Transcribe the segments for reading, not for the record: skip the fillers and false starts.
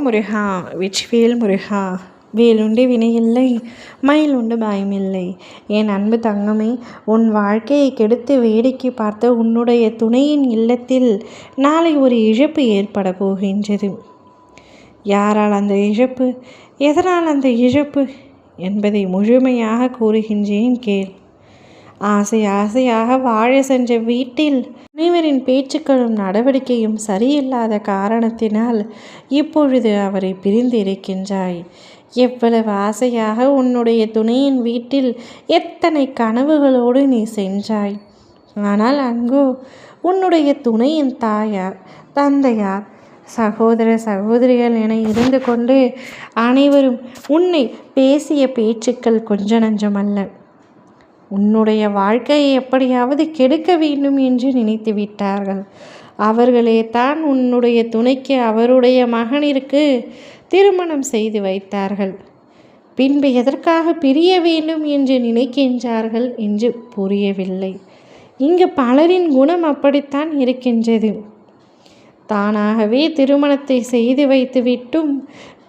முருகா வெற்றிவேல் முருகா. வேலுண்டு வினையில்லை, மயிலுண்டு பயமில்லை. என் அன்பு தங்கமே, உன் வாழ்க்கையை கெடுத்து வேடிக்கை பார்த்த உன்னுடைய துணையின் இல்லத்தில் நாளை ஒரு இழப்பு ஏற்பட போகின்றது. யாரால் அந்த இழப்பு, எதனால் அந்த இழப்பு என்பதை முழுமையாக கூறுகின்றேன் கேள். ஆசையாக வாழ சென்ற வீட்டில் முனிவரின் பேச்சுக்களும் நடவடிக்கையும் சரியில்லாத காரணத்தினால் இப்பொழுது அவரை பிரிந்து இருக்கின்றாய். எவ்வளவு ஆசையாக உன்னுடைய துணையின் வீட்டில் எத்தனை கனவுகளோடு நீ சென்றாய். ஆனால் அங்கோ உன்னுடைய துணையின் தாயார், தந்தையார், சகோதர சகோதரிகள் என இருந்து கொண்டு அனைவரும் உன்னை பேசிய பேச்சுக்கள் கொஞ்ச நஞ்சமல்ல. உன்னுடைய வாழ்க்கையை எப்படியாவது கெடுக்க வேண்டும் என்று நினைத்து விட்டார்கள். அவர்களே தான் உன்னுடைய துணைக்கு அவருடைய மகனிற்கு திருமணம் செய்து வைத்தார்கள். பின்பு எதற்காக பிரிய வேண்டும் என்று நினைக்கின்றார்கள் என்று புரியவில்லை. இங்கு பலரின் குணம் அப்படித்தான் இருக்கின்றது. தானாகவே திருமணத்தை செய்து வைத்துவிட்டும்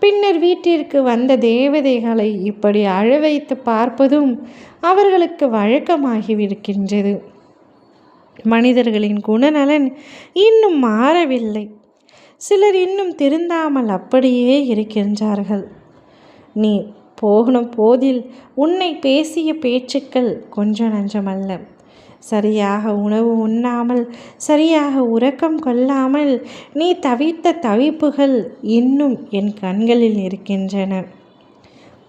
பின்னர் வீட்டிற்கு வந்த தேவதைகளை இப்படி அழ வைத்து பார்ப்பதும் அவர்களுக்கு வழக்கமாகிவிருக்கின்றது. மனிதர்களின் குணநலன் இன்னும் மாறவில்லை. சிலர் இன்னும் திருந்தாமல் அப்படியே இருக்கின்றார்கள். நீ போகணும் போதில் உன்னை பேசிய பேச்சுக்கள் கொஞ்சம் நஞ்சமல்ல. சரியாக உணவு உண்ணாமல், சரியாக உறக்கம் கொள்ளாமல் நீ தவித்த தவிப்புகள் இன்னும் என் கண்களில் இருக்கின்றன.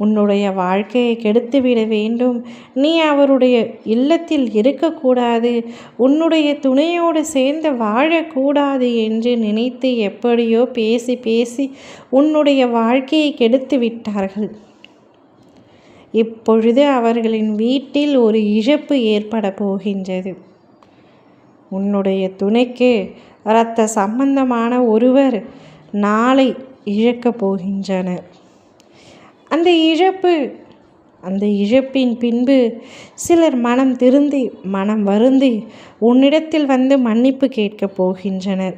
உன்னுடைய வாழ்க்கையை கெடுத்துவிட வேண்டும், நீ அவருடைய இல்லத்தில் இருக்கக்கூடாது, உன்னுடைய துணையோடு சேர்ந்து வாழக்கூடாது என்று நினைத்து எப்படியோ பேசி பேசி உன்னுடைய வாழ்க்கையை கெடுத்து விட்டார்கள். இப்பொழுது அவர்களின் வீட்டில் ஒரு இழப்பு ஏற்பட போகின்றது. உன்னுடைய துணைக்கு இரத்த சம்பந்தமான ஒருவர் நாளை இழக்கப் போகின்றனர். அந்த இழப்பின் பின்பு சிலர் மனம் திருந்தி, மனம் வருந்தி உன்னிடத்தில் வந்து மன்னிப்பு கேட்கப் போகின்றனர்.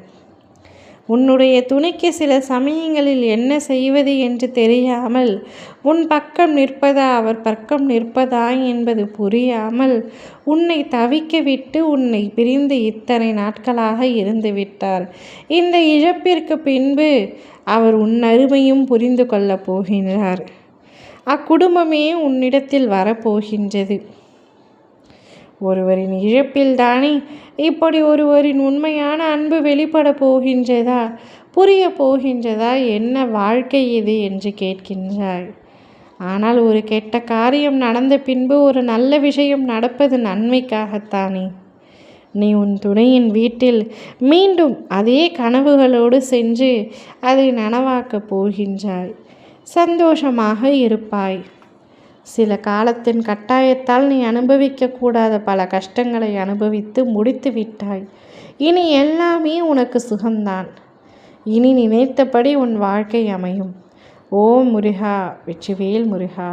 உன்னுடைய துணைக்கு சில சமயங்களில் என்ன செய்வது என்று தெரியாமல், உன் பக்கம் நிற்பதா அவர் பக்கம் நிற்பதா என்பது புரியாமல் உன்னை தவிக்க விட்டு உன்னை பிரிந்து இத்தனை நாட்களாக இருந்து விட்டார். இந்த இழப்பிற்கு பின்பு அவர் உன் அருமையும் புரிந்து கொள்ளப் போகின்றார். அக்குடும்பமே உன்னிடத்தில் வரப்போகின்றது. ஒருவரின் இழப்பில்தானே இப்படி ஒருவரின் உண்மையான அன்பு வெளிப்பட போகின்றதா, புரிய போகின்றதா? என்ன வாழ்க்கை இது என்று கேட்கின்றாய். ஆனால் ஒரு கெட்ட காரியம் நடந்த பின்பு ஒரு நல்ல விஷயம் நடப்பது நன்மைக்காகத்தானே. நீ உன் துணையின் வீட்டில் மீண்டும் அதே கனவுகளோடு சென்று அதை நனவாக்கப் போகின்றாய். சந்தோஷமாக இருப்பாய். சில காலத்தின் கட்டாயத்தால் நீ அனுபவிக்கக்கூடாத பல கஷ்டங்களை அனுபவித்து முடித்து விட்டாய். இனி எல்லாமே உனக்கு சுகம்தான். இனி நினைத்தபடி உன் வாழ்க்கை அமையும். ஓம் முருகா வெற்றிவேல் முருகா.